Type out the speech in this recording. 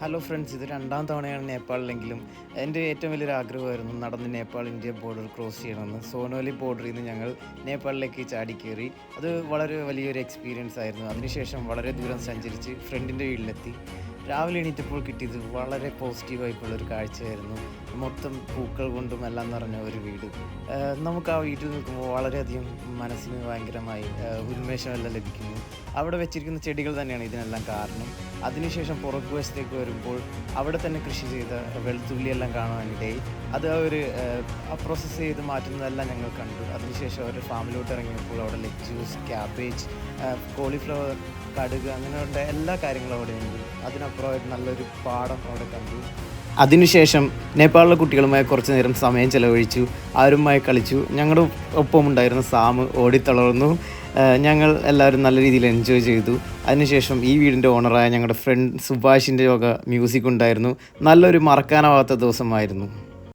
Hello friends, ഇത് രണ്ടാം തവണയാണ് നേപ്പാളിലെങ്കിലും എൻ്റെ ഏറ്റവും വലിയൊരു ആഗ്രഹമായിരുന്നു നടന്ന് നേപ്പാൾ ഇന്ത്യ ബോർഡർ ക്രോസ് ചെയ്യണമെന്ന്. സോനോലി ബോർഡറിൽ നിന്ന് ഞങ്ങൾ നേപ്പാളിലേക്ക് ചാടിക്കയറി. അത് വളരെ വലിയൊരു എക്സ്പീരിയൻസ് ആയിരുന്നു. അതിനുശേഷം വളരെ ദൂരം സഞ്ചരിച്ച് ഫ്രണ്ടിൻ്റെ വീട്ടിലെത്തി. രാവിലെ എണീറ്റപ്പോൾ കിട്ടിയത് വളരെ പോസിറ്റീവ് ആയിട്ടുള്ളൊരു കാഴ്ചയായിരുന്നു. മൊത്തം പൂക്കൾ കൊണ്ടും എല്ലാം നിറഞ്ഞ ഒരു വീട്. നമുക്ക് ആ വീട്ടിൽ നിൽക്കുമ്പോൾ വളരെയധികം മനസ്സിന് ഭയങ്കരമായി ഉന്മേഷമെല്ലാം ലഭിക്കുന്നു. അവിടെ വെച്ചിരിക്കുന്ന ചെടികൾ തന്നെയാണ് ഇതിനെല്ലാം കാരണം. അതിനുശേഷം പുറകുവശത്തേക്ക് വരുമ്പോൾ അവിടെ തന്നെ കൃഷി ചെയ്ത വെളുത്തുള്ളിയെല്ലാം കാണാനിടയായി. അത് അവർ പ്രോസസ്സ് ചെയ്ത് മാറ്റുന്നതെല്ലാം ഞങ്ങൾ കണ്ടു. അതിനുശേഷം അവർ ഫാമിലോട്ട് ഇറങ്ങിയപ്പോൾ അവിടെ ലെറ്റ്യൂസ്, ക്യാബേജ്, കോളിഫ്ലവർ, കടുക്, അങ്ങനെയുള്ള എല്ലാ കാര്യങ്ങളും അവിടെ ഉണ്ട്. അതിനപ്പുറമായിട്ട് നല്ലൊരു പാടം അവിടെ കണ്ടു. അതിനുശേഷം നേപ്പാളിലെ കുട്ടികളുമായി കുറച്ച് നേരം സമയം ചെലവഴിച്ചു. അവരുമായി കളിച്ചു. ഞങ്ങളുടെ ഒപ്പമുണ്ടായിരുന്ന സാമ് ഓടിത്തളർന്നു. ഞങ്ങൾ എല്ലാവരും നല്ല രീതിയിൽ എൻജോയ് ചെയ്തു. അതിനുശേഷം ഈ വീടിൻ്റെ ഓണറായ ഞങ്ങളുടെ ഫ്രണ്ട് സുഭാഷിൻ്റെ വക മ്യൂസിക് ഉണ്ടായിരുന്നു. നല്ലൊരു മറക്കാനാവാത്ത ദിവസമായിരുന്നു.